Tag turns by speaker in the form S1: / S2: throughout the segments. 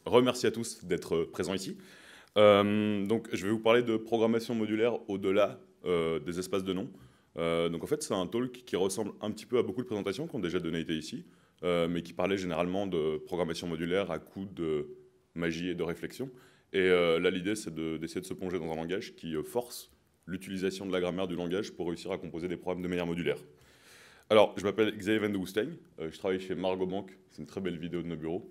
S1: Remercie à tous d'être présents ici. Donc, je vais vous parler de programmation modulaire au-delà des espaces de nom. Donc, en fait, c'est un talk qui ressemble un petit peu à beaucoup de présentations qui ont déjà donné été ici, mais qui parlait généralement de programmation modulaire à coup de magie et de réflexion. Et là, l'idée, c'est d'essayer de se plonger dans un langage qui force l'utilisation de la grammaire du langage pour réussir à composer des programmes de manière modulaire. Alors, je m'appelle Xavier Van de Woestijn, je travaille chez Margot Bank, c'est une très belle vidéo de nos bureaux.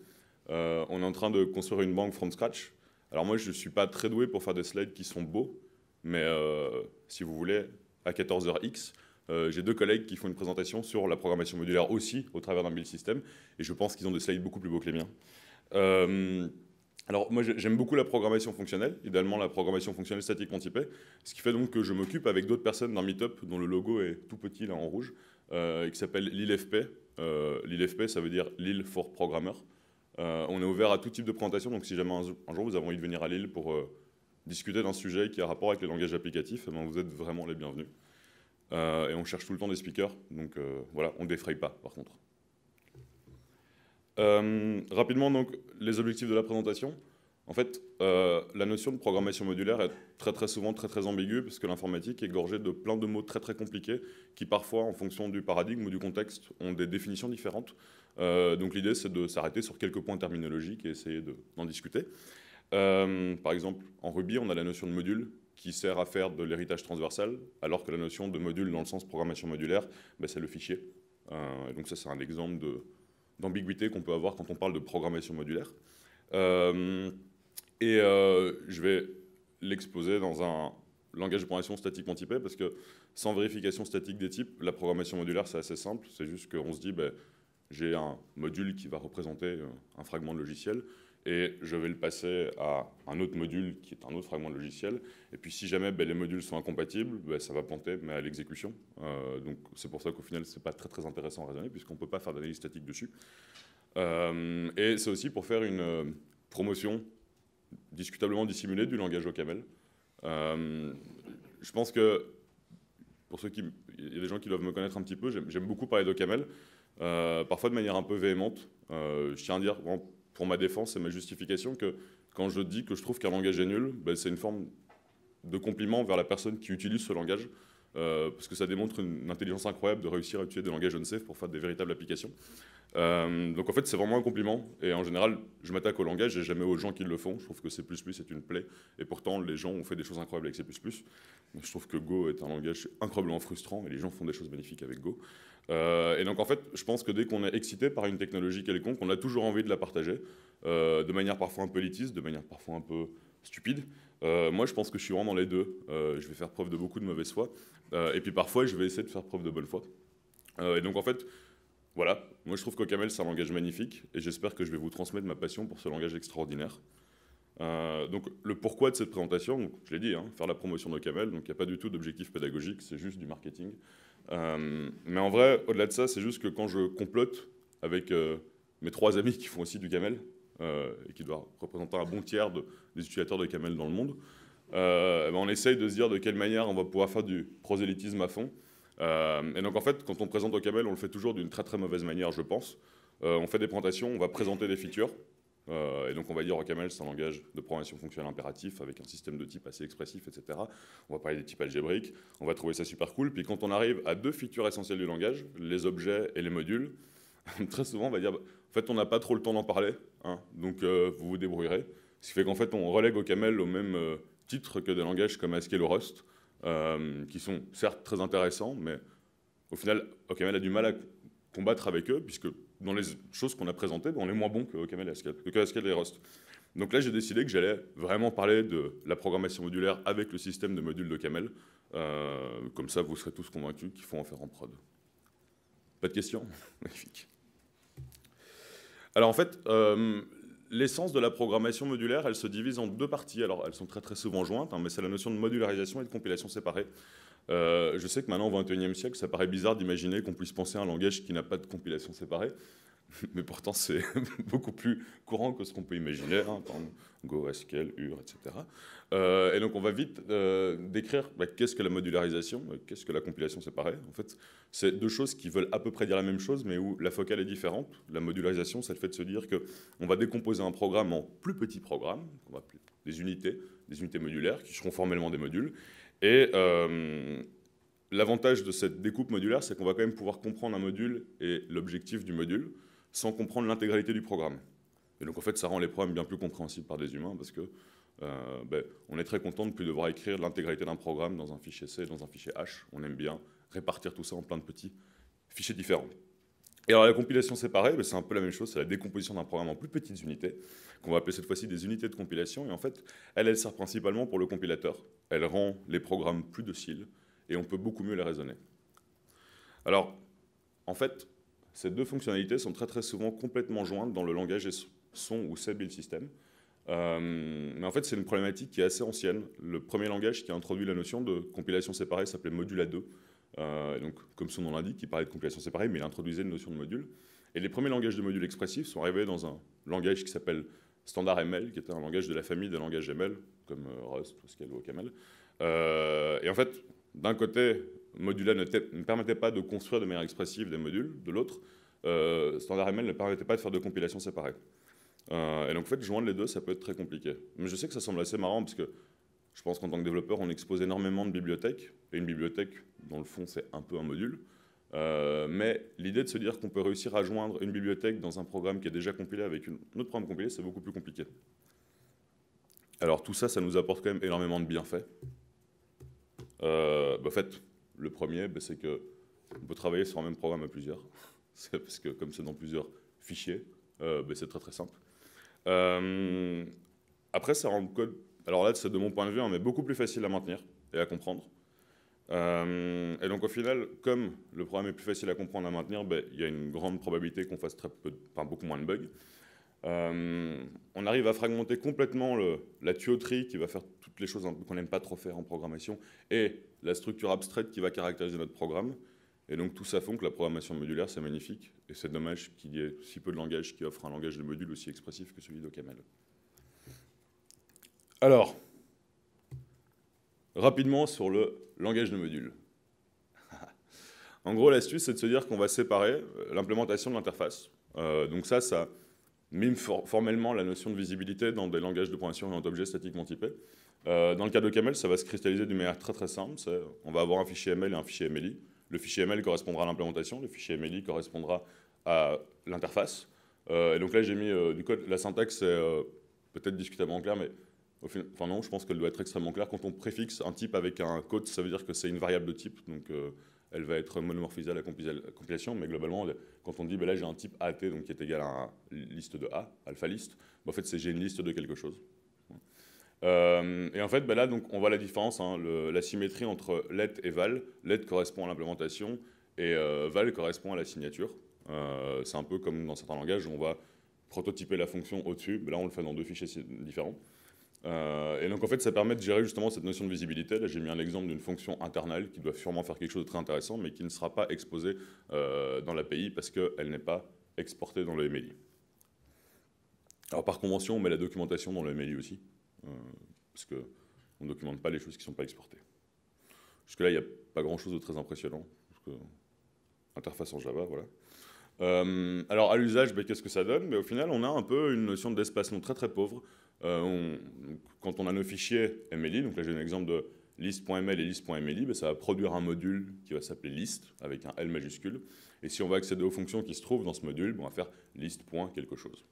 S1: On est en train de construire une banque from scratch. Alors moi, je ne suis pas très doué pour faire des slides qui sont beaux, mais si vous voulez, à 14h X, j'ai deux collègues qui font une présentation sur la programmation modulaire aussi, au travers d'un build system, et je pense qu'ils ont des slides beaucoup plus beaux que les miens. Alors moi, j'aime beaucoup la programmation fonctionnelle, idéalement la programmation fonctionnelle statiquement typée, ce qui fait donc que je m'occupe avec d'autres personnes d'un meet-up dont le logo est tout petit là en rouge, qui s'appelle l'ILFP. L'ILFP, ça veut dire Lille for Programmer. On est ouvert à tout type de présentation, donc si jamais un jour vous avez envie de venir à Lille pour discuter d'un sujet qui a rapport avec les langages applicatifs, eh bien, vous êtes vraiment les bienvenus. Et on cherche tout le temps des speakers, donc voilà, on ne défraye pas par contre. Rapidement, donc, les objectifs de la présentation. En fait, la notion de programmation modulaire est très souvent très ambiguë parce que l'informatique est gorgée de plein de mots très compliqués qui parfois, en fonction du paradigme ou du contexte, ont des définitions différentes. Donc l'idée, c'est de s'arrêter sur quelques points terminologiques et essayer d'en discuter. Par exemple, en Ruby, on a la notion de module qui sert à faire de l'héritage transversal, alors que la notion de module dans le sens programmation modulaire, ben, c'est le fichier. Et donc ça, c'est un exemple d'ambiguïté qu'on peut avoir quand on parle de programmation modulaire. Je vais l'exposer dans un langage de programmation statiquement typé, parce que sans vérification statique des types, la programmation modulaire, c'est assez simple. C'est juste qu'on se dit, ben, j'ai un module qui va représenter un fragment de logiciel, et je vais le passer à un autre module qui est un autre fragment de logiciel. Et puis si jamais ben, les modules sont incompatibles, ben, ça va planter mais à l'exécution. Donc c'est pour ça qu'au final, c'est pas très intéressant à raisonner, puisqu'on ne peut pas faire d'analyse statique dessus. Et c'est aussi pour faire une promotion discutablement dissimulée du langage OCaml. Je pense que, pour ceux qui... Il y a des gens qui doivent me connaître un petit peu, j'aime beaucoup parler d'OCaml, parfois de manière un peu véhémente. Je tiens à dire, bon, pour ma défense et ma justification, que quand je dis que je trouve qu'un langage est nul, ben, c'est une forme de compliment vers la personne qui utilise ce langage, parce que ça démontre une intelligence incroyable de réussir à utiliser des langages unsafe pour faire des véritables applications. Donc en fait, c'est vraiment un compliment. Et en général, je m'attaque au langage et jamais aux gens qui le font. Je trouve que C++ est une plaie. Et pourtant, les gens ont fait des choses incroyables avec C++. Je trouve que Go est un langage incroyablement frustrant et les gens font des choses magnifiques avec Go. Et donc en fait, je pense que dès qu'on est excité par une technologie quelconque, on a toujours envie de la partager, de manière parfois un peu élitiste, de manière parfois un peu stupide. Moi, je pense que je suis vraiment dans les deux. Je vais faire preuve de beaucoup de mauvaise foi. Et puis parfois, je vais essayer de faire preuve de bonne foi. Et donc en fait, voilà, moi je trouve qu'OCaml c'est un langage magnifique et j'espère que je vais vous transmettre ma passion pour ce langage extraordinaire. Donc le pourquoi de cette présentation, donc, je l'ai dit, hein, faire la promotion d'OCaml, donc il n'y a pas du tout d'objectif pédagogique, c'est juste du marketing. Mais en vrai, au-delà de ça, c'est juste que quand je complote avec mes trois amis qui font aussi du camel, et qui doivent représenter un bon tiers des utilisateurs de camel dans le monde, ben on essaye de se dire de quelle manière on va pouvoir faire du prosélytisme à fond. Et donc en fait, quand on présente OCaml, on le fait toujours d'une très mauvaise manière, je pense. On fait des présentations, on va présenter des features, et donc on va dire OCaml c'est un langage de programmation fonctionnelle impératif avec un système de type assez expressif, etc. On va parler des types algébriques, on va trouver ça super cool. Puis quand on arrive à deux features essentielles du langage, les objets et les modules, très souvent on va dire, en fait on n'a pas trop le temps d'en parler, hein, donc vous vous débrouillerez. Ce qui fait qu'en fait on relègue OCaml au même titre que des langages comme Haskell ou Rust, qui sont certes très intéressants, mais au final, OCaml a du mal à combattre avec eux, puisque dans les choses qu'on a présentées, on est moins bon que OCaml et Haskell et Rust. Donc là, j'ai décidé que j'allais vraiment parler de la programmation modulaire avec le système de modules d'OCaml. Comme ça, vous serez tous convaincus qu'il faut en faire en prod. Pas de questions? Magnifique. Alors en fait, l'essence de la programmation modulaire, elle se divise en deux parties. Alors, elles sont très souvent jointes, hein, mais c'est la notion de modularisation et de compilation séparée. Je sais que maintenant, au XXIe siècle, ça paraît bizarre d'imaginer qu'on puisse penser à un langage qui n'a pas de compilation séparée. mais pourtant c'est beaucoup plus courant que ce qu'on peut imaginer, hein, par exemple Go, SQL, UR, etc. Et donc on va vite décrire qu'est-ce que la modularisation, qu'est-ce que la compilation séparée. En fait, c'est deux choses qui veulent à peu près dire la même chose, mais où la focale est différente. La modularisation, c'est le fait de se dire qu'on va décomposer un programme en plus petits programmes, qu'on va appeler des unités modulaires, qui seront formellement des modules. Et l'avantage de cette découpe modulaire, c'est qu'on va quand même pouvoir comprendre un module et l'objectif du module sans comprendre l'intégralité du programme. Et donc en fait, ça rend les programmes bien plus compréhensibles par des humains parce que on est très content de ne plus devoir écrire l'intégralité d'un programme dans un fichier C, dans un fichier H. On aime bien répartir tout ça en plein de petits fichiers différents. Et alors la compilation séparée, c'est un peu la même chose, c'est la décomposition d'un programme en plus petites unités, qu'on va appeler cette fois-ci des unités de compilation. Et en fait, elle sert principalement pour le compilateur. Elle rend les programmes plus dociles et on peut beaucoup mieux les raisonner. Alors, en fait, ces deux fonctionnalités sont très très souvent complètement jointes dans le langage son ou C build system. Mais en fait, c'est une problématique qui est assez ancienne. Le premier langage qui a introduit la notion de compilation séparée s'appelait Modula 2. Donc, comme son nom l'indique, il parlait de compilation séparée, mais il introduisait une notion de module. Et les premiers langages de modules expressifs sont arrivés dans un langage qui s'appelle Standard ML, qui était un langage de la famille des langages ML, comme Rust, Haskell ou OCaml. Et en fait, d'un côté, Modula ne permettait pas de construire de manière expressive des modules. De l'autre, Standard ML ne permettait pas de faire de compilation séparée. Et donc, en fait, joindre les deux, ça peut être très compliqué. Mais je sais que ça semble assez marrant, parce que je pense qu'en tant que développeur, on expose énormément de bibliothèques. Et une bibliothèque, dans le fond, c'est un peu un module. Mais l'idée de se dire qu'on peut réussir à joindre une bibliothèque dans un programme qui est déjà compilé avec un autre programme compilé, c'est beaucoup plus compliqué. Alors tout ça, ça nous apporte quand même énormément de bienfaits. En fait, le premier, c'est qu'on peut travailler sur un même programme à plusieurs. C'est parce que comme c'est dans plusieurs fichiers, c'est très très simple. Après, ça rend le code, alors là, c'est de mon point de vue, mais beaucoup plus facile à maintenir et à comprendre. Et donc au final, comme le programme est plus facile à comprendre, à maintenir, il y a une grande probabilité qu'on fasse beaucoup moins de bugs. On arrive à fragmenter complètement la tuyauterie qui va faire toutes les choses qu'on n'aime pas trop faire en programmation et la structure abstraite qui va caractériser notre programme. Et donc tout ça font que la programmation modulaire, c'est magnifique. Et c'est dommage qu'il y ait si peu de langages qui offrent un langage de module aussi expressif que celui d'OCaml. Alors, rapidement sur le langage de module. En gros, l'astuce, c'est de se dire qu'on va séparer l'implémentation de l'interface. Donc ça mime formellement la notion de visibilité dans des langages de programmation orientés objets statiquement typés. Dans le cas d'OCaml, ça va se cristalliser d'une manière très très simple. On va avoir un fichier ML et un fichier MLI. Le fichier ML correspondra à l'implémentation, le fichier MLI correspondra à l'interface. Et donc là, j'ai mis du code. La syntaxe est peut-être discutablement claire, mais enfin non, je pense qu'elle doit être extrêmement claire. Quand on préfixe un type avec un code, ça veut dire que c'est une variable de type. Donc elle va être monomorphisée à la compilation, mais globalement, quand on dit là j'ai un type AT donc qui est égal à une liste de A, alpha list, en fait c'est j'ai une liste de quelque chose. Et en fait là donc on voit la différence, la symétrie entre let et val. Let correspond à l'implémentation et val correspond à la signature. C'est un peu comme dans certains langages où on va prototyper la fonction au-dessus, là on le fait dans deux fichiers différents. Et donc en fait ça permet de gérer justement cette notion de visibilité. Là j'ai mis un exemple d'une fonction internale qui doit sûrement faire quelque chose de très intéressant mais qui ne sera pas exposée dans l'API parce qu'elle n'est pas exportée dans le MLI. Alors par convention on met la documentation dans le MLI aussi parce qu'on ne documente pas les choses qui ne sont pas exportées. Jusque là il n'y a pas grand chose de très impressionnant. Interface en Java, voilà. Alors à l'usage, qu'est-ce que ça donne? Au final, on a un peu une notion d'espacement très très pauvre. Quand on a nos fichiers MLI, donc là j'ai un exemple de list.ml et list.mli, ça va produire un module qui va s'appeler list avec un L majuscule. Et si on va accéder aux fonctions qui se trouvent dans ce module, on va faire list.quelque chose.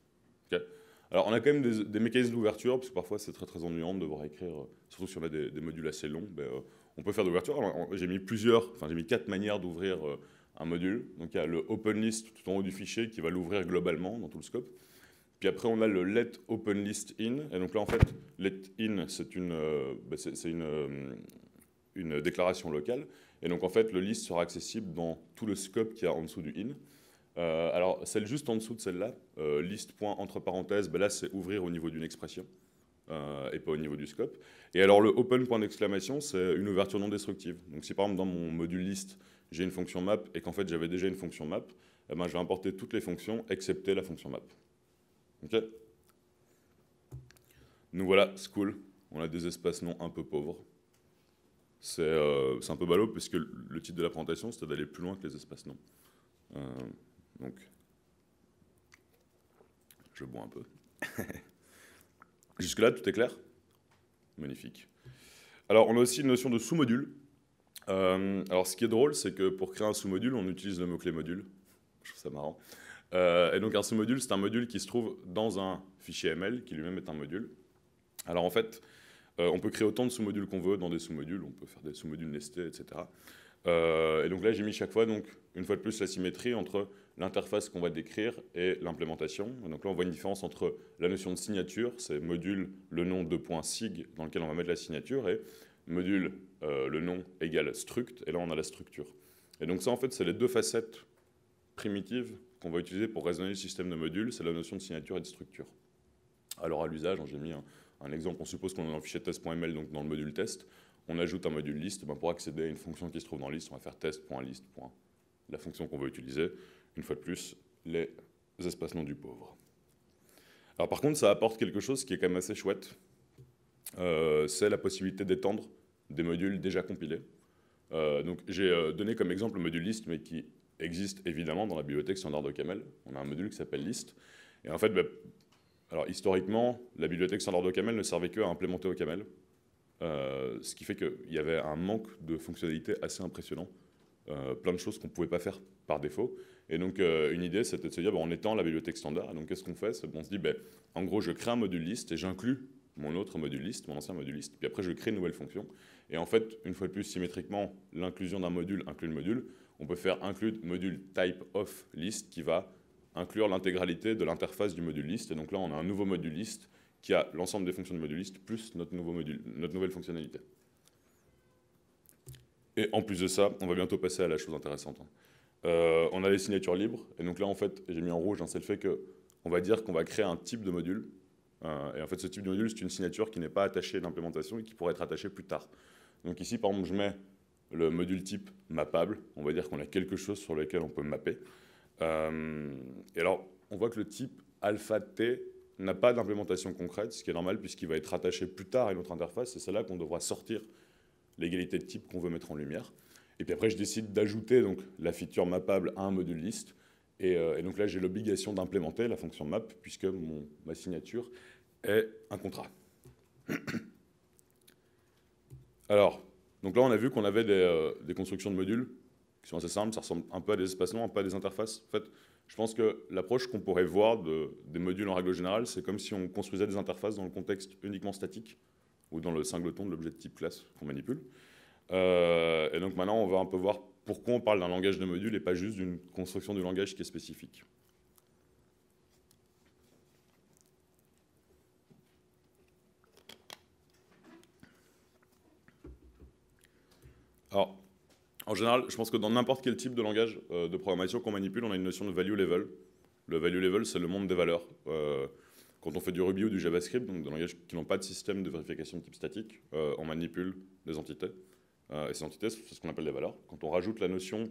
S1: Okay. Alors on a quand même des mécanismes d'ouverture, parce que parfois c'est très très ennuyant de devoir écrire, surtout si on a des modules assez longs, on peut faire d'ouverture. J'ai mis 4 manières d'ouvrir un module. Donc il y a le openList tout en haut du fichier qui va l'ouvrir globalement dans tout le scope. Puis après on a le let openList in. Et donc là en fait, let in c'est une déclaration locale. Et donc en fait le list sera accessible dans tout le scope qu'il y a en dessous du in. Alors celle juste en dessous de celle-là, list point entre parenthèses, là c'est ouvrir au niveau d'une expression. Et pas au niveau du scope. Et alors le open point d'exclamation, c'est une ouverture non destructive. Donc si par exemple dans mon module list, j'ai une fonction map et qu'en fait j'avais déjà une fonction map, eh ben, je vais importer toutes les fonctions, excepté la fonction map. OK? Donc voilà, c'est cool. On a des espaces noms un peu pauvres. C'est un peu ballot, parce que le titre de la présentation, c'était d'aller plus loin que les espaces noms. Donc, je bois un peu. Jusque-là, tout est clair? Magnifique. Alors, on a aussi une notion de sous-module. Alors, ce qui est drôle, c'est que pour créer un sous-module, on utilise le mot-clé module. Je trouve ça marrant. Et donc, un sous-module, c'est un module qui se trouve dans un fichier ML, qui lui-même est un module. Alors, en fait, on peut créer autant de sous-modules qu'on veut dans des sous-modules. On peut faire des sous-modules nestés, etc. Et donc là, j'ai mis chaque fois, donc, une fois de plus, la symétrie entre l'interface qu'on va décrire et l'implémentation. Donc là, on voit une différence entre la notion de signature, c'est module, le nom, .sig, dans lequel on va mettre la signature, et module, le nom égale struct, et là, on a la structure. Et donc ça, en fait, c'est les deux facettes primitives qu'on va utiliser pour raisonner le système de modules, c'est la notion de signature et de structure. Alors, à l'usage, j'ai mis un exemple, on suppose qu'on est dans le fichier test.ml, donc dans le module test, on ajoute un module list, ben pour accéder à une fonction qui se trouve dans list, on va faire test.list. La fonction qu'on veut utiliser, une fois de plus, les espaces noms du pauvre. Alors par contre, ça apporte quelque chose qui est quand même assez chouette, c'est la possibilité d'étendre des modules déjà compilés. Donc j'ai donné comme exemple le module list, mais qui existe évidemment dans la bibliothèque standard de Camel. On a un module qui s'appelle list. Et en fait, alors historiquement, la bibliothèque standard de Camel ne servait que à implémenter au Camel. Ce qui fait qu'il y avait un manque de fonctionnalités assez impressionnant. Plein de choses qu'on ne pouvait pas faire par défaut. Et donc, une idée, c'était de se dire, on étend la bibliothèque standard. Et donc, qu'est-ce qu'on fait? On se dit, en gros, je crée un module list et j'inclus mon autre module list, mon ancien module list. Puis après, je crée une nouvelle fonction. Et en fait, une fois de plus, symétriquement, l'inclusion d'un module inclut le module. On peut faire include module type of list qui va inclure l'intégralité de l'interface du module list. Et donc là, on a un nouveau module list qui a l'ensemble des fonctions du module list plus notre nouveau module, notre nouvelle fonctionnalité. Et en plus de ça, on va bientôt passer à la chose intéressante. On a les signatures libres, et donc là, en fait, j'ai mis en rouge, c'est le fait qu'on va dire qu'on va créer un type de module, et en fait, ce type de module, c'est une signature qui n'est pas attachée à l'implémentation et qui pourrait être attachée plus tard. Donc ici, par exemple, je mets le module type mappable, on va dire qu'on a quelque chose sur lequel on peut mapper. Et alors, on voit que le type alpha t n'a pas d'implémentation concrète, ce qui est normal puisqu'il va être attaché plus tard à une autre interface, et c'est là qu'on devra sortir l'égalité de type qu'on veut mettre en lumière. Et puis après, je décide d'ajouter donc la feature mappable à un module list, et donc là, j'ai l'obligation d'implémenter la fonction map, puisque ma signature est un contrat. Alors, donc là, on a vu qu'on avait des constructions de modules qui sont assez simples, ça ressemble un peu à des espaces noms, un peu à des interfaces. En fait, je pense que l'approche qu'on pourrait voir des modules en règle générale, c'est comme si on construisait des interfaces dans le contexte uniquement statique, ou dans le singleton de l'objet de type classe qu'on manipule. Et donc maintenant, on va un peu voir pourquoi on parle d'un langage de module et pas juste d'une construction du langage qui est spécifique. Alors, en général, je pense que dans n'importe quel type de langage de programmation qu'on manipule, on a une notion de value level. Le value level, c'est le monde des valeurs. Quand on fait du Ruby ou du JavaScript, donc des langages qui n'ont pas de système de vérification de type statique, on manipule des entités. Et ces entités, c'est ce qu'on appelle des valeurs. Quand on rajoute la notion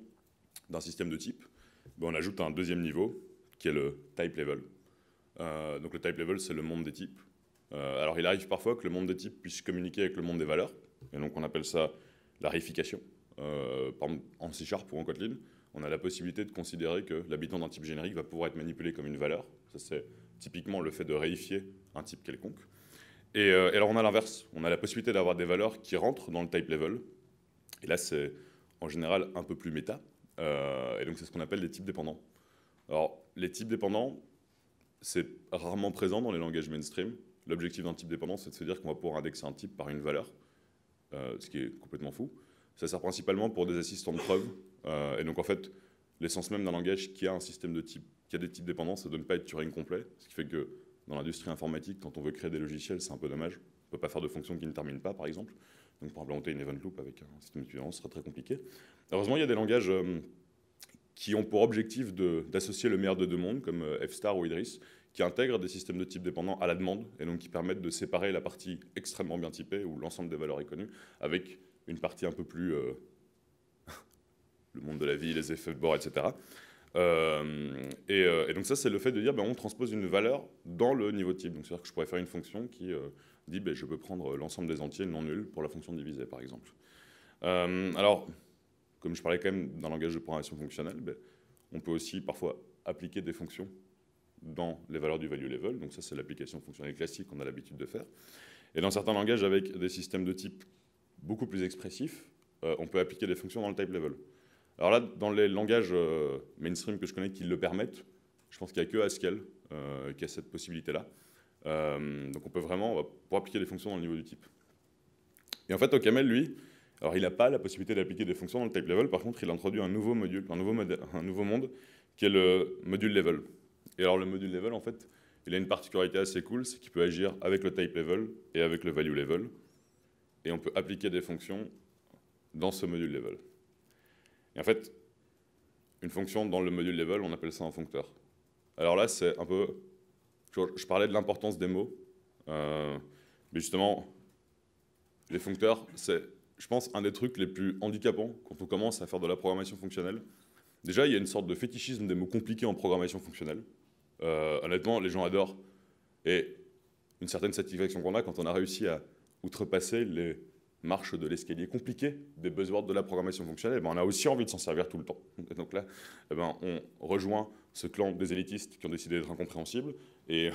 S1: d'un système de type, on ajoute un deuxième niveau, qui est le type level. Donc le type level, c'est le monde des types. Alors il arrive parfois que le monde des types puisse communiquer avec le monde des valeurs, et donc on appelle ça la réification. Par exemple, en C# ou en Kotlin, on a la possibilité de considérer que l'habitant d'un type générique va pouvoir être manipulé comme une valeur. Ça, c'est typiquement le fait de réifier un type quelconque. Et alors on a l'inverse, on a la possibilité d'avoir des valeurs qui rentrent dans le type level. Et là, c'est en général un peu plus méta. Et donc c'est ce qu'on appelle des types dépendants. Alors les types dépendants, c'est rarement présent dans les langages mainstream. L'objectif d'un type dépendant, c'est de se dire qu'on va pouvoir indexer un type par une valeur, ce qui est complètement fou. Ça sert principalement pour des assistants de preuve. Et donc en fait, l'essence même d'un langage qui a un système de type, qui a des types dépendants, c'est de ne pas être Turing complet. Ce qui fait que dans l'industrie informatique, quand on veut créer des logiciels, c'est un peu dommage. On ne peut pas faire de fonctions qui ne terminent pas, par exemple. Donc pour implémenter une event loop avec un système d'équivalence, ce serait très compliqué. Heureusement, il y a des langages qui ont pour objectif d'associer le meilleur de deux mondes, comme F-Star ou Idris, qui intègrent des systèmes de type dépendant à la demande, et donc qui permettent de séparer la partie extrêmement bien typée, où l'ensemble des valeurs est connu, avec une partie un peu plus le monde de la vie, les effets de bord, etc. Et donc ça, c'est le fait de dire, ben, on transpose une valeur dans le niveau type. Donc c'est-à-dire que je pourrais faire une fonction qui dit, ben, je peux prendre l'ensemble des entiers non nuls pour la fonction divisée, par exemple. Alors, comme je parlais quand même d'un langage de programmation fonctionnelle, ben, on peut aussi parfois appliquer des fonctions dans les valeurs du value level. Donc ça, c'est l'application fonctionnelle classique qu'on a l'habitude de faire. Et dans certains langages, avec des systèmes de type beaucoup plus expressifs, on peut appliquer des fonctions dans le type level. Alors là, dans les langages mainstream que je connais qui le permettent, je pense qu'il n'y a que Haskell qui a cette possibilité-là. Donc on peut vraiment pouvoir appliquer des fonctions dans le niveau du type. Et en fait, OCaml, lui, alors il n'a pas la possibilité d'appliquer des fonctions dans le type level. Par contre, il a introduit un nouveau module, un nouveau monde, qui est le module level. Et alors le module level, en fait, il a une particularité assez cool, c'est qu'il peut agir avec le type level et avec le value level. Et on peut appliquer des fonctions dans ce module level. Et en fait, une fonction dans le module level, on appelle ça un functeur. Alors là, c'est un peu... Je parlais de l'importance des mots, mais justement, les functeurs, c'est, je pense, un des trucs les plus handicapants quand on commence à faire de la programmation fonctionnelle. Déjà, il y a une sorte de fétichisme des mots compliqués en programmation fonctionnelle. Honnêtement, les gens adorent. Et une certaine satisfaction qu'on a quand on a réussi à outrepasser les marches de l'escalier compliqué des buzzwords de la programmation fonctionnelle, ben on a aussi envie de s'en servir tout le temps. Et donc là, ben on rejoint ce clan des élitistes qui ont décidé d'être incompréhensibles, et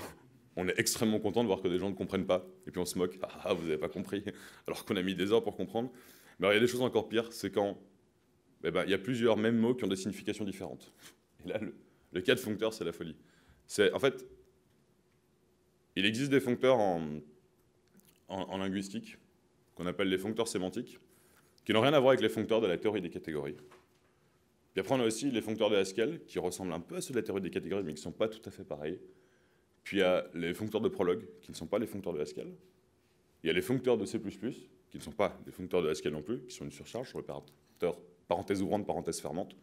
S1: on est extrêmement content de voir que des gens ne comprennent pas. Et puis on se moque, ah, vous n'avez pas compris, alors qu'on a mis des heures pour comprendre. Mais alors, il y a des choses encore pires, c'est quand il y a plusieurs mêmes mots qui ont des significations différentes. Et là, le cas de functeur, c'est la folie. En fait, il existe des functeurs en linguistique, qu'on appelle les functeurs sémantiques, qui n'ont rien à voir avec les functeurs de la théorie des catégories. Puis après, on a aussi les functeurs de Haskell, qui ressemblent un peu à ceux de la théorie des catégories, mais qui ne sont pas tout à fait pareils. Puis il y a les functeurs de Prolog, qui ne sont pas les functeurs de Haskell. Il y a les functeurs de C++, qui ne sont pas les functeurs de Haskell non plus, qui sont une surcharge sur l'opérateur parenthèse ouvrante, parenthèse fermante.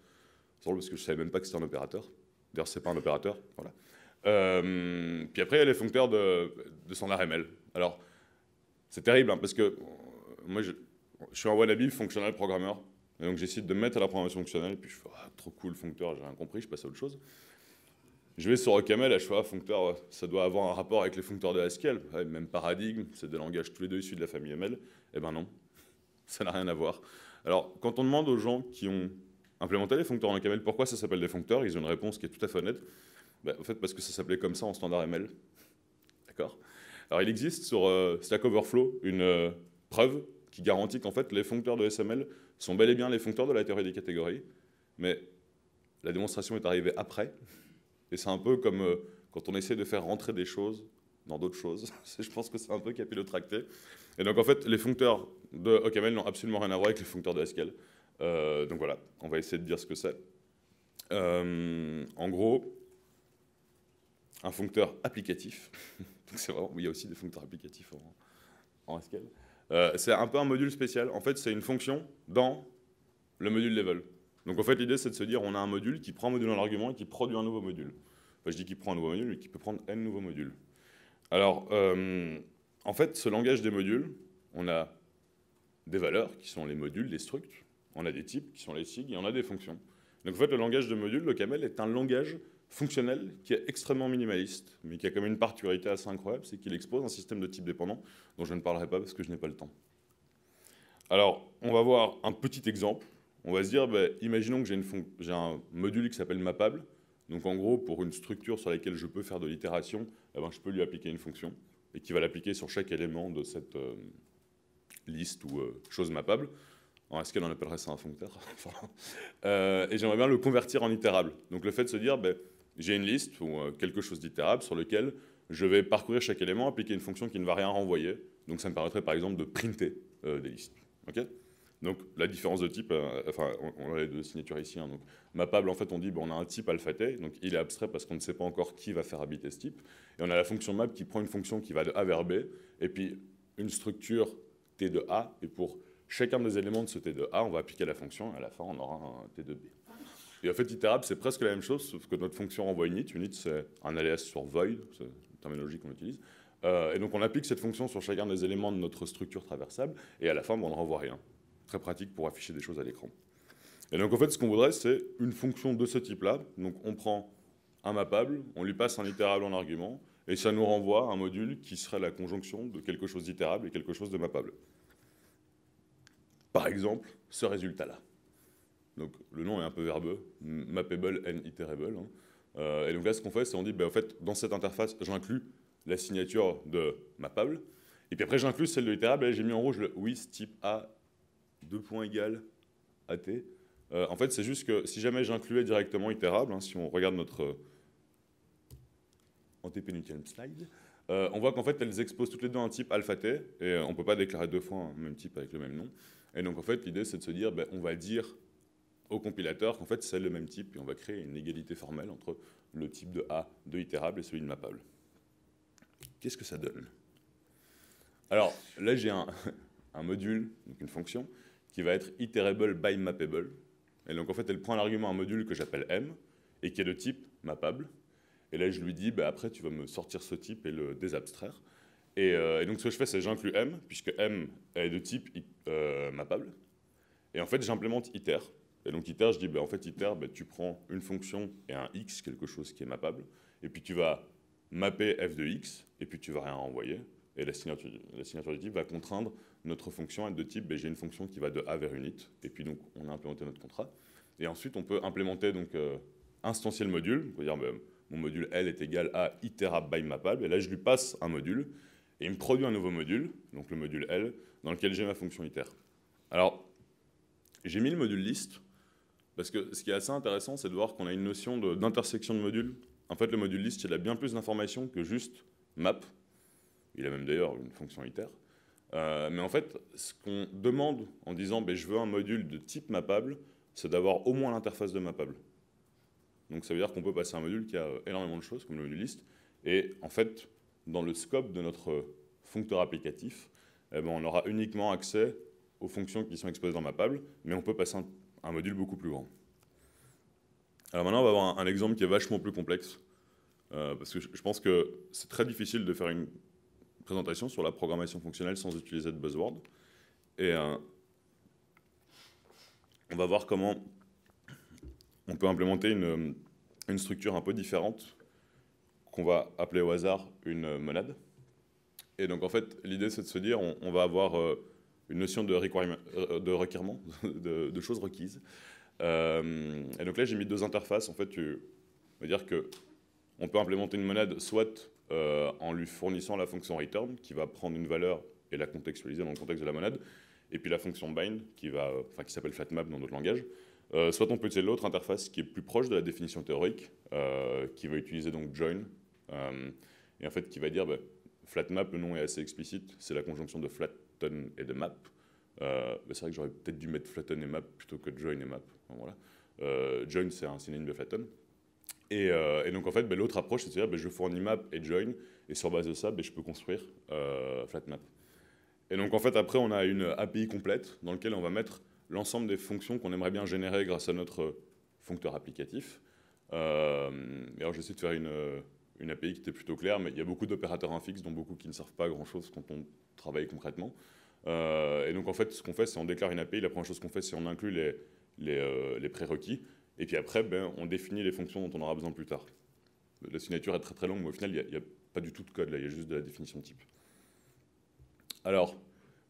S1: C'est drôle parce que je ne savais même pas que c'était un opérateur. D'ailleurs, ce n'est pas un opérateur. Voilà. Puis après, il y a les functeurs de standard ML. Alors, c'est terrible, hein, parce que moi, je suis un wannabe functional programmer. Et donc, j'essaie de me mettre à la programmation fonctionnelle. Puis je fais, ah, trop cool, functeur, j'ai rien compris, je passe à autre chose. Je vais sur OCaml, je fais, ah, functeur, ça doit avoir un rapport avec les functeurs de Haskell. Ouais, même paradigme, c'est des langages tous les deux issus de la famille ML. Eh ben non, ça n'a rien à voir. Alors, quand on demande aux gens qui ont implémenté les functeurs en OCaml pourquoi ça s'appelle des functeurs, ils ont une réponse qui est tout à fait honnête. Ben, en fait, parce que ça s'appelait comme ça en standard ML. D'accord ? Alors, il existe sur Stack Overflow une preuve qui garantit qu'en fait, les functeurs de SML sont bel et bien les functeurs de la théorie des catégories, mais la démonstration est arrivée après, et c'est un peu comme quand on essaie de faire rentrer des choses dans d'autres choses. Je pense que c'est un peu capillotracté. Et donc, en fait, les functeurs de OCaml n'ont absolument rien à voir avec les functeurs de Haskell. Donc voilà, on va essayer de dire ce que c'est. En gros, un functeur applicatif, c'est vraiment, il y a aussi des functeurs applicatifs en Haskell, c'est un peu un module spécial. En fait, c'est une fonction dans le module level. Donc en fait, l'idée, c'est de se dire, on a un module qui prend un module dans l'argument et qui produit un nouveau module. Enfin, je dis qu'il prend un nouveau module, mais qui peut prendre n nouveaux modules. Alors, en fait, ce langage des modules, on a des valeurs qui sont les modules, les structs, on a des types qui sont les sig, et on a des fonctions. Donc en fait, le langage de module, le OCaml, est un langage fonctionnel qui est extrêmement minimaliste, mais qui a quand même une particularité assez incroyable, c'est qu'il expose un système de type dépendant, dont je ne parlerai pas parce que je n'ai pas le temps. Alors, on va voir un petit exemple. On va se dire, imaginons que j'ai un module qui s'appelle mappable. Donc en gros, pour une structure sur laquelle je peux faire de l'itération, je peux lui appliquer une fonction, et qui va l'appliquer sur chaque élément de cette liste ou chose mappable. En Haskell, on appellerait ça un functeur. Et j'aimerais bien le convertir en itérable. Donc le fait de se dire, j'ai une liste ou quelque chose d'itérable sur lequel je vais parcourir chaque élément, appliquer une fonction qui ne va rien renvoyer. Donc ça me permettrait par exemple de printer des listes. Okay, donc la différence de type, on a les deux signatures ici. Hein, donc mappable, en fait, on dit on a un type alpha-t, donc il est abstrait parce qu'on ne sait pas encore qui va faire habiter ce type. Et on a la fonction map qui prend une fonction qui va de A vers B, et puis une structure T de A, et pour chacun des éléments de ce T de A, on va appliquer la fonction, et à la fin, on aura un T de B. Et en fait, itérable, c'est presque la même chose, sauf que notre fonction renvoie une init. Unit, c'est un alias sur void, c'est une terminologie qu'on utilise. Et donc, on applique cette fonction sur chacun des éléments de notre structure traversable, et à la fin, on ne renvoie rien. Très pratique pour afficher des choses à l'écran. Et donc en fait, ce qu'on voudrait, c'est une fonction de ce type-là. Donc on prend un mappable, on lui passe un itérable en argument, et ça nous renvoie un module qui serait la conjonction de quelque chose d'itérable et quelque chose de mappable. Par exemple, ce résultat-là. Donc le nom est un peu verbeux, mappable and iterable. Et donc là, ce qu'on fait, c'est on dit, en fait, dans cette interface, j'inclus la signature de mappable, et puis après, j'inclus celle de l'itérable, et j'ai mis en rouge le with type A, 2 points égal AT. En fait, c'est juste que si jamais j'incluais directement itérable, si on regarde notre antépénultième slide, on voit qu'en fait, elles exposent toutes les deux un type alpha T, et on ne peut pas déclarer deux fois un même type avec le même nom. Et donc, en fait, l'idée, c'est de se dire, on va dire au compilateur qu'en fait, c'est le même type, et on va créer une égalité formelle entre le type de A de itérable et celui de mappable. Qu'est-ce que ça donne? Alors, là, j'ai un module, donc une fonction, qui va être iterable by mappable. Et donc, en fait, elle prend l'argument un module que j'appelle M, et qui est de type mappable. Et là, je lui dis, après, tu vas me sortir ce type et le désabstraire. Et donc, ce que je fais, c'est que j'inclus M, puisque M est de type mappable. Et en fait, j'implémente iter. Et donc, iter, je dis, en fait, iter, tu prends une fonction et un x, quelque chose qui est mappable, et puis tu vas mapper f de x, et puis tu vas rien renvoyer. Et la signature du type va contraindre notre fonction à être de type, j'ai une fonction qui va de A vers unit, et puis donc, on a implémenté notre contrat. Et ensuite, on peut implémenter, donc, instancier le module. On peut dire, mon module L est égal à iterable by mappable, et là, je lui passe un module, et il me produit un nouveau module, donc le module L, dans lequel j'ai ma fonction iter. Alors, j'ai mis le module list, parce que ce qui est assez intéressant, c'est de voir qu'on a une notion d'intersection de modules. En fait, le module list, il a bien plus d'informations que juste map. Il a même d'ailleurs une fonction iter. Mais en fait, ce qu'on demande en disant je veux un module de type mappable, c'est d'avoir au moins l'interface de mappable. Donc ça veut dire qu'on peut passer un module qui a énormément de choses, comme le module list. Et en fait, dans le scope de notre foncteur applicatif, on aura uniquement accès aux fonctions qui sont exposées dans mappable, mais on peut passer un module beaucoup plus grand. Alors maintenant, on va avoir un exemple qui est vachement plus complexe, parce que je pense que c'est très difficile de faire une présentation sur la programmation fonctionnelle sans utiliser de buzzword. Et on va voir comment on peut implémenter une structure un peu différente qu'on va appeler au hasard une monade. Et donc en fait, l'idée c'est de se dire on va avoir une notion de requirement, de choses requises. Et donc là, j'ai mis deux interfaces. En fait, on va dire qu'on peut implémenter une monade soit en lui fournissant la fonction return, qui va prendre une valeur et la contextualiser dans le contexte de la monade, et puis la fonction bind, qui s'appelle flatmap dans notre langage. Soit on peut utiliser l'autre interface qui est plus proche de la définition théorique, qui va utiliser donc join, et en fait qui va dire flatmap, le nom est assez explicite, c'est la conjonction de flatten et de map. C'est vrai que j'aurais peut-être dû mettre flatten et map plutôt que join et map. Voilà. Join, c'est un synonyme de flatten. Et donc, en fait, l'autre approche, c'est de dire je fournis map et join, et sur base de ça, je peux construire flatmap. Et donc, en fait, après, on a une API complète dans laquelle on va mettre l'ensemble des fonctions qu'on aimerait bien générer grâce à notre foncteur applicatif. Et alors, j'essaie de faire une API qui était plutôt claire, mais il y a beaucoup d'opérateurs infixes, dont beaucoup qui ne servent pas à grand-chose quand on travaille concrètement. Et donc, en fait, ce qu'on fait, c'est on déclare une API. La première chose qu'on fait, c'est on inclut les prérequis. Et puis après, on définit les fonctions dont on aura besoin plus tard. La signature est très très longue, mais au final, il n'y a pas du tout de code, là, il y a juste de la définition de type. Alors,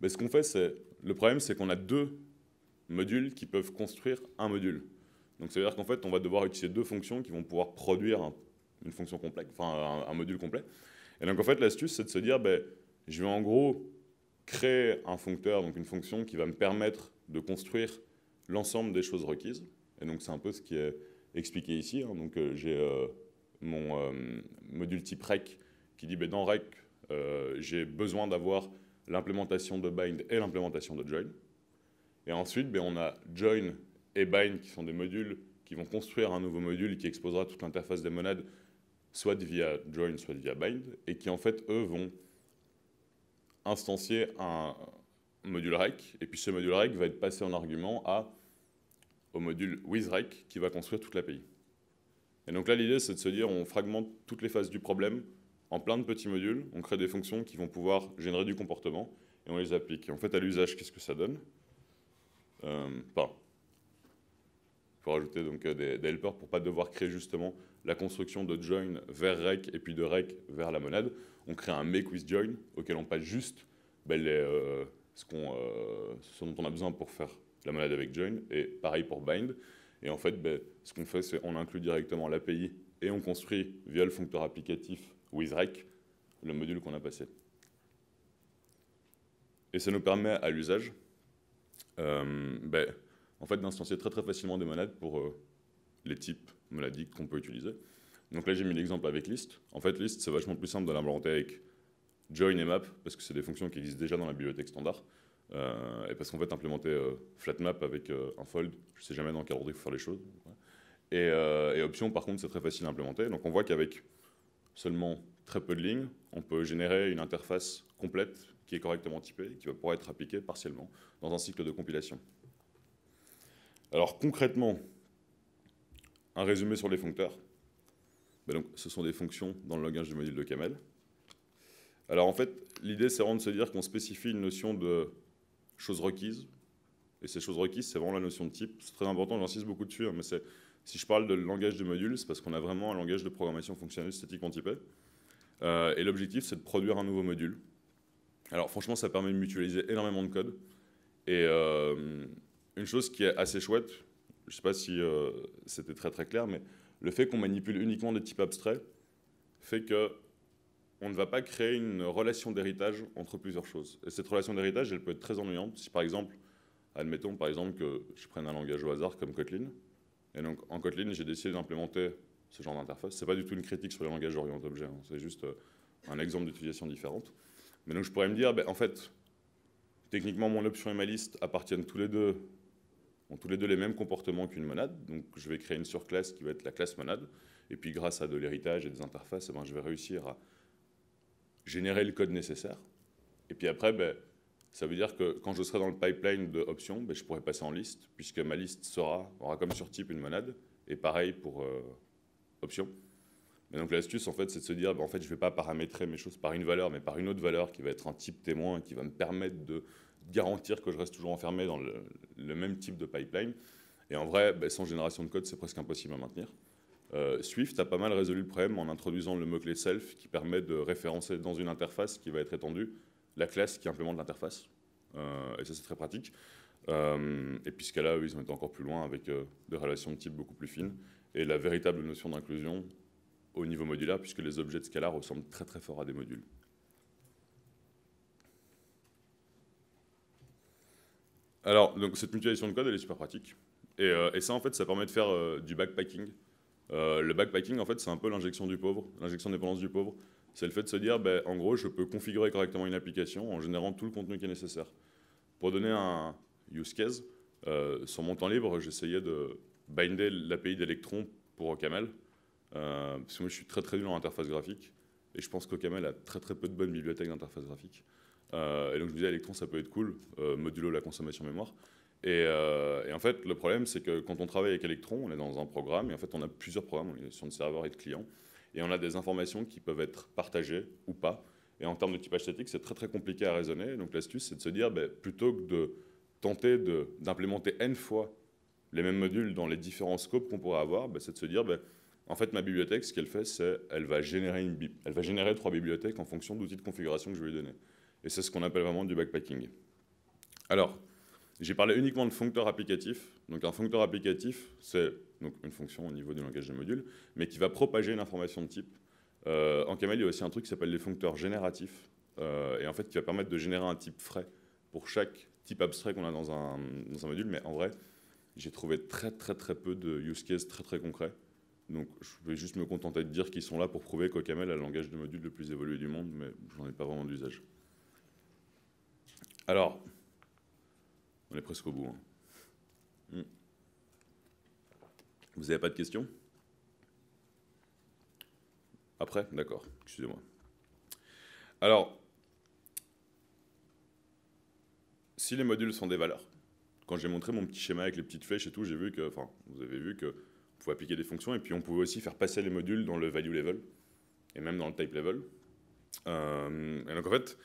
S1: ce qu'on fait, le problème, c'est qu'on a deux modules qui peuvent construire un module. Donc ça veut dire qu'en fait, on va devoir utiliser deux fonctions qui vont pouvoir produire une fonction complexe, enfin un module complet. Et donc en fait, l'astuce, c'est de se dire, je vais en gros créer un foncteur, donc une fonction qui va me permettre de construire l'ensemble des choses requises. Et donc c'est un peu ce qui est expliqué ici. Donc j'ai mon module type rec qui dit dans rec, j'ai besoin d'avoir l'implémentation de bind et l'implémentation de join. Et ensuite, on a join et bind qui sont des modules qui vont construire un nouveau module qui exposera toute l'interface des monades, soit via join, soit via bind, et qui en fait, eux, vont instancier un module rec, et puis ce module rec va être passé en argument au module withRec qui va construire toute l'API. Et donc là, l'idée, c'est de se dire, on fragmente toutes les phases du problème en plein de petits modules, on crée des fonctions qui vont pouvoir générer du comportement, et on les applique. Et en fait, à l'usage, qu'est-ce que ça donne Il faut rajouter donc des helpers pour ne pas devoir créer justement la construction de join vers rec et puis de rec vers la monade. On crée un make with join auquel on passe juste ce dont on a besoin pour faire la monade avec join, et pareil pour bind. Et en fait, ce qu'on fait, c'est on inclut directement l'API et on construit via le functeur applicatif withRec le module qu'on a passé. Et ça nous permet à l'usage en fait, d'instancier très très facilement des monades pour les types monadiques qu'on peut utiliser. Donc là, j'ai mis l'exemple avec list. En fait, list, c'est vachement plus simple de l'implémenter avec join et map, parce que c'est des fonctions qui existent déjà dans la bibliothèque standard. Et parce qu'en fait, implémenter flatmap avec un fold, je ne sais jamais dans quel ordre il faut faire les choses. Et option, par contre, c'est très facile à implémenter. Donc on voit qu'avec seulement très peu de lignes, on peut générer une interface complète qui est correctement typée et qui va pouvoir être appliquée partiellement dans un cycle de compilation. Alors concrètement, un résumé sur les functeurs. Donc, ce sont des fonctions dans le langage du module de Camel. Alors en fait, l'idée c'est vraiment de se dire qu'on spécifie une notion de choses requises. Et ces choses requises, c'est vraiment la notion de type. C'est très important, j'insiste beaucoup dessus, hein, mais si je parle de langage de module, c'est parce qu'on a vraiment un langage de programmation fonctionnelle statiquement typé. Et l'objectif, c'est de produire un nouveau module. Alors franchement, ça permet de mutualiser énormément de code. Et une chose qui est assez chouette, je ne sais pas si c'était très très clair, mais le fait qu'on manipule uniquement des types abstraits fait qu'on ne va pas créer une relation d'héritage entre plusieurs choses. Et cette relation d'héritage, elle peut être très ennuyante. Si par exemple, admettons par exemple que je prenne un langage au hasard comme Kotlin, et donc en Kotlin, j'ai décidé d'implémenter ce genre d'interface. Ce n'est pas du tout une critique sur les langages orientés objets, hein. C'est juste un exemple d'utilisation différente. Mais donc je pourrais me dire, en fait, techniquement, mon option et ma liste appartiennent ont tous les deux les mêmes comportements qu'une monade. Donc je vais créer une surclasse qui va être la classe monade. Et puis grâce à de l'héritage et des interfaces, je vais réussir à générer le code nécessaire. Et puis après, ça veut dire que quand je serai dans le pipeline de options, je pourrai passer en liste, puisque ma liste aura comme surtype une monade. Et pareil pour options. Mais donc l'astuce, en fait, c'est de se dire, en fait, je ne vais pas paramétrer mes choses par une valeur, mais par une autre valeur qui va être un type témoin et qui va me permettre de garantir que je reste toujours enfermé dans le même type de pipeline. Et en vrai, sans génération de code, c'est presque impossible à maintenir. Swift a pas mal résolu le problème en introduisant le mot-clé self qui permet de référencer dans une interface qui va être étendue la classe qui implémente l'interface. Et ça, c'est très pratique. Et puis ce cas-là, ils ont été encore plus loin avec des relations de type beaucoup plus fines et la véritable notion d'inclusion au niveau modulaire, puisque les objets de Scala ressemblent très très fort à des modules. Alors, donc, cette mutualisation de code, elle est super pratique. Et ça, en fait, ça permet de faire du backpacking. Le backpacking, en fait, c'est un peu l'injection du pauvre, l'injection de dépendance du pauvre. C'est le fait de se dire, en gros, je peux configurer correctement une application en générant tout le contenu qui est nécessaire. Pour donner un use case, sur mon temps libre, j'essayais de binder l'API d'Electron pour OCaml. Parce que moi, je suis très très nul en interface graphique. Et je pense qu'OCaml a très très peu de bonnes bibliothèques d'interface graphique. Et donc je me disais, Electron, ça peut être cool, modulo la consommation mémoire. Et en fait, le problème, c'est que quand on travaille avec Electron, on est dans un programme, et en fait, on a plusieurs programmes, on est sur de serveur et de client, et on a des informations qui peuvent être partagées ou pas. Et en termes de typage statique, c'est très très compliqué à raisonner. Donc l'astuce, c'est de se dire, plutôt que de tenter d'implémenter n fois les mêmes modules dans les différents scopes qu'on pourrait avoir, c'est de se dire, en fait, ma bibliothèque, ce qu'elle fait, c'est qu'elle va générer 3 bibliothèques en fonction d'outils de configuration que je vais lui donner. Et c'est ce qu'on appelle vraiment du backpacking. Alors, j'ai parlé uniquement de functeur applicatif. Donc un functeur applicatif, c'est donc une fonction au niveau du langage de module, mais qui va propager une information de type. En Camel, il y a aussi un truc qui s'appelle les functeurs génératifs, et en fait qui va permettre de générer un type frais pour chaque type abstrait qu'on a dans un module. Mais en vrai, j'ai trouvé très très très peu de use cases très très concrets. Donc je vais juste me contenter de dire qu'ils sont là pour prouver qu'OCaml a le langage de module le plus évolué du monde, mais j'en ai pas vraiment d'usage. Alors, on est presque au bout. Vous n'avez pas de questions? Après? D'accord, excusez-moi. Alors, si les modules sont des valeurs, quand j'ai montré mon petit schéma avec les petites flèches et tout, j'ai vu que, vous avez vu qu'on pouvait appliquer des fonctions et puis on pouvait aussi faire passer les modules dans le value level et même dans le type level. Et donc en fait,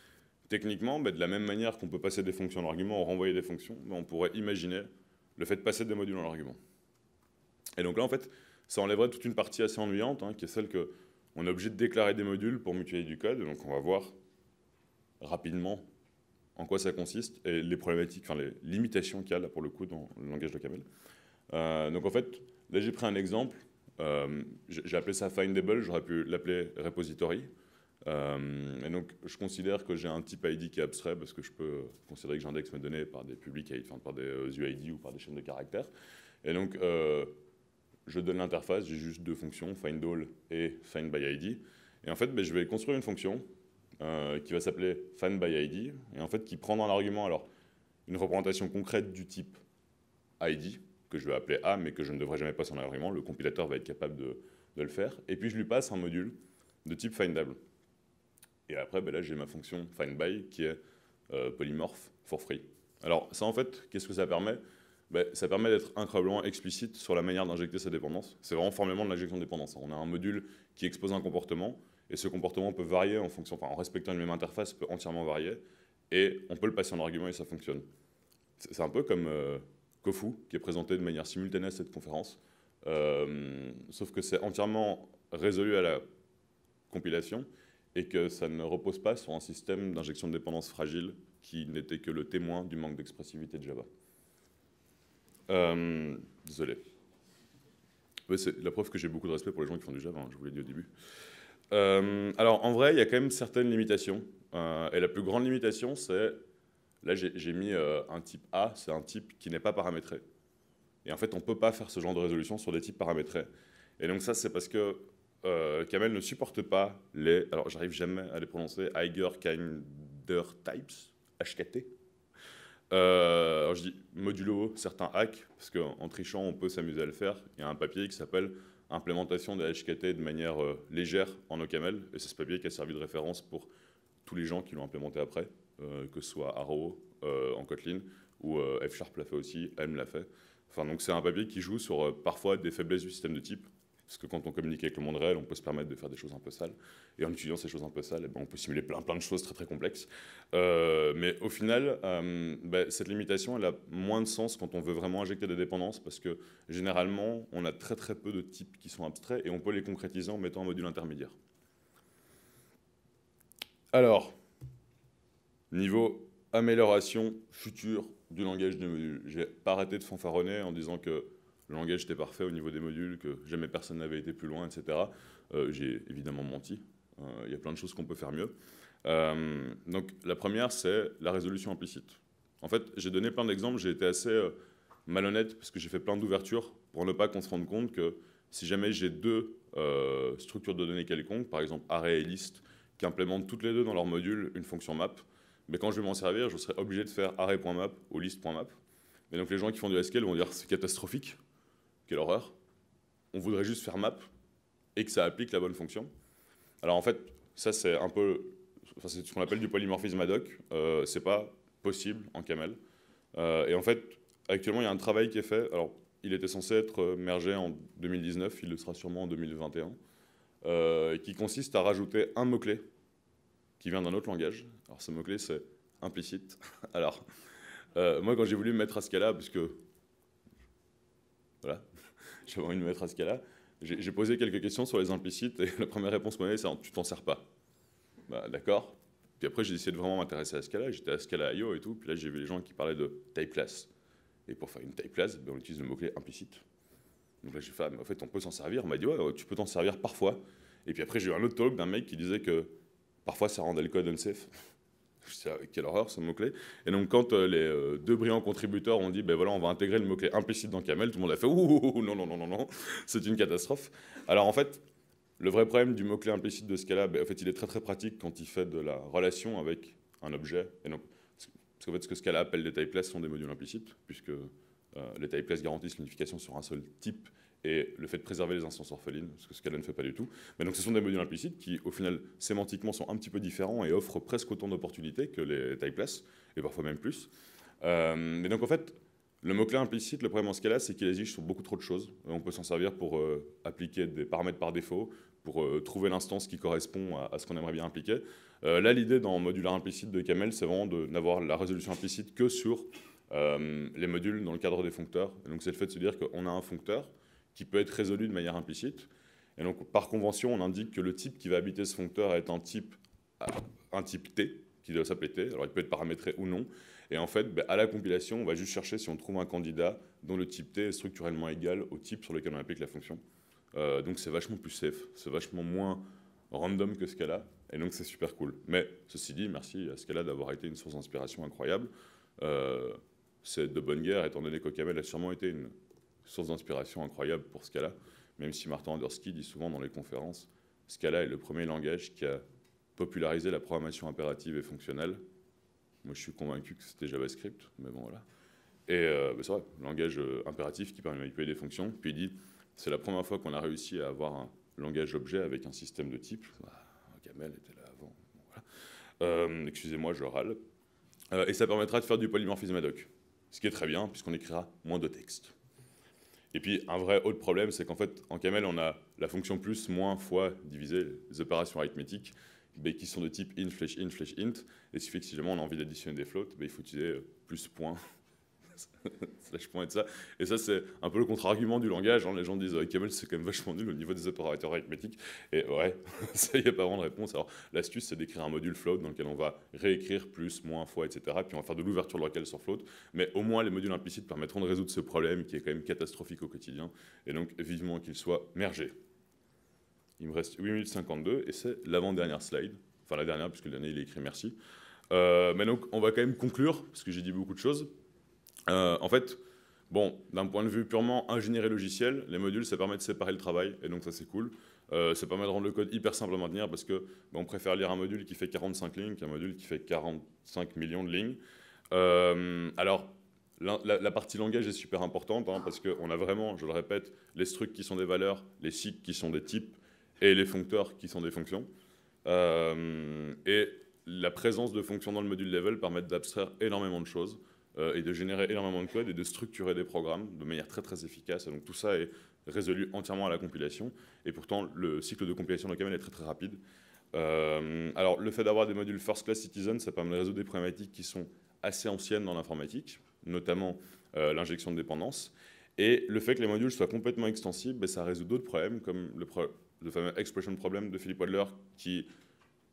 S1: techniquement, de la même manière qu'on peut passer des fonctions en argument ou renvoyer des fonctions, on pourrait imaginer le fait de passer des modules en argument. Et donc là, en fait, ça enlèverait toute une partie assez ennuyante, hein, qui est celle qu'on est obligé de déclarer des modules pour mutualiser du code. Donc on va voir rapidement en quoi ça consiste et les problématiques, enfin les limitations qu'il y a là pour le coup dans le langage de Camel. Donc en fait, là j'ai pris un exemple. J'ai appelé ça findable, j'aurais pu l'appeler repository. Et donc je considère que j'ai un type ID qui est abstrait parce que je peux considérer que j'indexe mes données par des public ID, enfin par des UID ou par des chaînes de caractères. Et donc je donne l'interface, j'ai juste deux fonctions, findAll et findById. Et en fait, je vais construire une fonction qui va s'appeler findById, et en fait qui prend dans l'argument alors une représentation concrète du type ID, que je vais appeler A, mais que je ne devrais jamais passer en argument. Le compilateur va être capable de le faire. Et puis je lui passe un module de type findable. Et après, là j'ai ma fonction findBy qui est polymorphe for free. Alors ça en fait, qu'est-ce que ça permet? Ça permet d'être incroyablement explicite sur la manière d'injecter sa dépendance. C'est vraiment formellement de l'injection de dépendance. On a un module qui expose un comportement, et ce comportement peut varier en fonction, enfin en respectant une même interface, peut entièrement varier, et on peut le passer en argument et ça fonctionne. C'est un peu comme Kofu, qui est présenté de manière simultanée à cette conférence, sauf que c'est entièrement résolu à la compilation, et que ça ne repose pas sur un système d'injection de dépendance fragile qui n'était que le témoin du manque d'expressivité de Java. Désolé. Ouais, c'est la preuve que j'ai beaucoup de respect pour les gens qui font du Java, hein, je vous l'ai dit au début. Alors, en vrai, il y a quand même certaines limitations. Et la plus grande limitation, c'est... Là, j'ai mis un type A, c'est un type qui n'est pas paramétré. Et en fait, on ne peut pas faire ce genre de résolution sur des types paramétrés. Et donc ça, c'est parce que Camel ne supporte pas les... Alors, j'arrive jamais à les prononcer. Eiger Kinder Types, HKT. Alors je dis modulo certains hacks, parce qu'en trichant, on peut s'amuser à le faire. Il y a un papier qui s'appelle « Implémentation des HKT de manière légère en OCaml », et c'est ce papier qui a servi de référence pour tous les gens qui l'ont implémenté après, que ce soit Arrow en Kotlin, ou F# l'a fait aussi, M l'a fait. Enfin, donc c'est un papier qui joue sur parfois des faiblesses du système de type, parce que quand on communique avec le monde réel, on peut se permettre de faire des choses un peu sales. Et en utilisant ces choses un peu sales, on peut simuler plein de choses très très complexes. Mais au final, cette limitation, elle a moins de sens quand on veut vraiment injecter des dépendances, parce que généralement, on a très très peu de types qui sont abstraits, et on peut les concrétiser en mettant un module intermédiaire. Alors, niveau amélioration future du langage de modules, j'ai pas arrêté de fanfaronner en disant que le langage était parfait au niveau des modules, que jamais personne n'avait été plus loin, etc. J'ai évidemment menti. Il y a plein de choses qu'on peut faire mieux. Donc la première, c'est la résolution implicite. En fait, j'ai donné plein d'exemples, j'ai été assez malhonnête parce que j'ai fait plein d'ouvertures pour ne pas qu'on se rende compte que si jamais j'ai deux structures de données quelconques, par exemple array et list, qui implémentent toutes les deux dans leur module une fonction map, mais quand je vais m'en servir, je serai obligé de faire array.map ou list.map. Et donc les gens qui font du SQL vont dire c'est catastrophique. Quelle horreur. On voudrait juste faire map et que ça applique la bonne fonction. Alors en fait, ça c'est un peu... Enfin, c'est ce qu'on appelle du polymorphisme ad hoc. C'est pas possible en Camel. Et en fait, actuellement, il y a un travail qui est fait. Alors, il était censé être mergé en 2019, il le sera sûrement en 2021, qui consiste à rajouter un mot-clé qui vient d'un autre langage. Alors ce mot-clé, c'est implicite. Alors, moi, quand j'ai voulu me mettre à Scala, parce que... Voilà, j'avais envie de me mettre à Scala. J'ai posé quelques questions sur les implicites et la première réponse qu'on a, c'est « tu t'en sers pas ». D'accord. Puis après, j'ai essayé de vraiment m'intéresser à Scala. J'étais à Scala.io et tout. Puis là, j'ai vu les gens qui parlaient de type class. Et pour faire une type class, on utilise le mot-clé implicite. Donc là, j'ai fait « mais en fait, on peut s'en servir ». On m'a dit « ouais, tu peux t'en servir parfois ». Et puis après, j'ai eu un autre talk d'un mec qui disait que parfois, ça rendait le code unsafe. Je sais, quelle horreur ce mot-clé. Et donc, quand les deux brillants contributeurs ont dit, voilà, on va intégrer le mot-clé implicite dans Camel, tout le monde a fait, ouh, non, non, non, non, non, c'est une catastrophe. Alors en fait, le vrai problème du mot-clé implicite de Scala, en fait, il est très très pratique quand il fait de la relation avec un objet. Et donc, parce qu'en fait, ce que Scala appelle des type classes sont des modules implicites, puisque les type classes garantissent l'unification sur un seul type et le fait de préserver les instances orphelines, ce que Scala ne fait pas du tout. Mais donc ce sont des modules implicites qui, au final, sémantiquement, sont un petit peu différents et offrent presque autant d'opportunités que les type classes, et parfois même plus. Mais donc en fait, le mot-clé implicite, le problème en Scala, c'est qu'il exige sur beaucoup trop de choses. On peut s'en servir pour appliquer des paramètres par défaut, pour trouver l'instance qui correspond à ce qu'on aimerait bien impliquer. Là, l'idée dans modulaire implicite de Camel, c'est vraiment de n'avoir la résolution implicite que sur les modules dans le cadre des foncteurs. Et donc c'est le fait de se dire qu'on a un foncteur qui peut être résolu de manière implicite. Et donc, par convention, on indique que le type qui va habiter ce foncteur est un type T, qui doit s'appeler T. Alors, il peut être paramétré ou non. Et en fait, à la compilation, on va juste chercher si on trouve un candidat dont le type T est structurellement égal au type sur lequel on applique la fonction. Donc, c'est vachement plus safe. C'est vachement moins random que Scala. Et donc, c'est super cool. Mais, ceci dit, merci à Scala d'avoir été une source d'inspiration incroyable. C'est de bonne guerre, étant donné qu'OCaml a sûrement été une source d'inspiration incroyable pour Scala, même si Martin Andersky dit souvent dans les conférences, Scala est le premier langage qui a popularisé la programmation impérative et fonctionnelle. Moi, je suis convaincu que c'était JavaScript, mais bon, voilà. Et c'est vrai, langage impératif qui permet de manipuler des fonctions. Puis il dit, c'est la première fois qu'on a réussi à avoir un langage objet avec un système de type. OCaml était là avant. Bon, voilà. Excusez-moi, je râle. Et ça permettra de faire du polymorphisme ad hoc. Ce qui est très bien, puisqu'on écrira moins de texte. Et puis, un vrai autre problème, c'est qu'en fait, en CAML, on a la fonction plus, moins, fois, divisé, les opérations arithmétiques, qui sont de type int, int. Et ce qui fait que si jamais on a envie d'additionner des floats, il faut utiliser plus, point, slash point et ça. Et ça, c'est un peu le contre-argument du langage. Les gens disent CAML, c'est quand même vachement nul au niveau des opérateurs arithmétiques. Et ouais, ça, il n'y a pas vraiment de réponse. Alors, l'astuce, c'est d'écrire un module float dans lequel on va réécrire plus, moins, fois, etc. Puis on va faire de l'ouverture de locale sur float. Mais au moins, les modules implicites permettront de résoudre ce problème qui est quand même catastrophique au quotidien. Et donc, vivement qu'il soit mergé. Il me reste 8 minutes 52 et c'est l'avant-dernière slide. Enfin, la dernière, puisque le dernier, il est écrit merci. Mais donc, on va quand même conclure, parce que j'ai dit beaucoup de choses. En fait, bon, d'un point de vue purement ingénierie logicielle, les modules, ça permet de séparer le travail, et donc ça, c'est cool. Ça permet de rendre le code hyper simple à maintenir, parce que on préfère lire un module qui fait 45 lignes qu'un module qui fait 45 millions de lignes. Alors, la partie langage est super importante, parce qu'on a vraiment, je le répète, les structs qui sont des valeurs, les cycles qui sont des types, et les foncteurs qui sont des fonctions. Et la présence de fonctions dans le module level permet d'abstraire énormément de choses, et de générer énormément de code et de structurer des programmes de manière très très efficace. Et donc tout ça est résolu entièrement à la compilation. Et pourtant, le cycle de compilation de CAML est très très rapide. Alors le fait d'avoir des modules First Class Citizen, ça permet de résoudre des problématiques qui sont assez anciennes dans l'informatique, notamment l'injection de dépendance. Et le fait que les modules soient complètement extensibles, ça résout d'autres problèmes, comme le fameux expression problem de Philippe Wadler, qui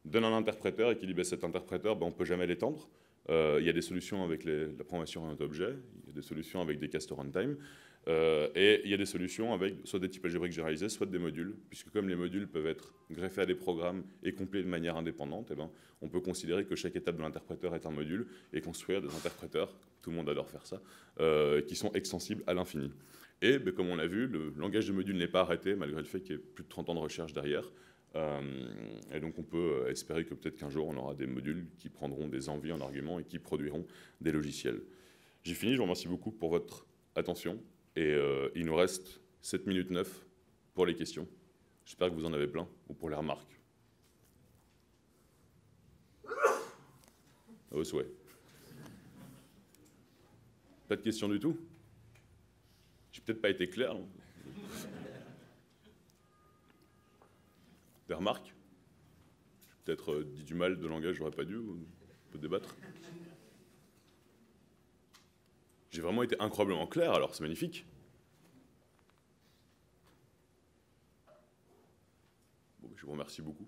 S1: donne un interpréteur et qui dit cet interpréteur, on ne peut jamais l'étendre. Il y a des solutions avec la programmation orientée objet, il y a des solutions avec des cast runtime, et il y a des solutions avec soit des types algébriques généralisés, soit des modules, puisque comme les modules peuvent être greffés à des programmes et compilés de manière indépendante, on peut considérer que chaque étape de l'interpréteur est un module et construire des interpréteurs, tout le monde adore faire ça, qui sont extensibles à l'infini. Et comme on l'a vu, le langage de module n'est pas arrêté, malgré le fait qu'il y ait plus de 30 ans de recherche derrière. Et donc on peut espérer que peut-être qu'un jour on aura des modules qui prendront des envies en argument et qui produiront des logiciels. J'ai fini, je vous remercie beaucoup pour votre attention et il nous reste 7 minutes 9 pour les questions. J'espère que vous en avez plein, ou pour les remarques. À vos souhaits. Pas de questions du tout? J'ai peut-être pas été clair, non? Des remarques? J'ai peut-être dit du mal de langage, j'aurais pas dû, on peut débattre. J'ai vraiment été incroyablement clair, alors c'est magnifique. Bon, je vous remercie beaucoup.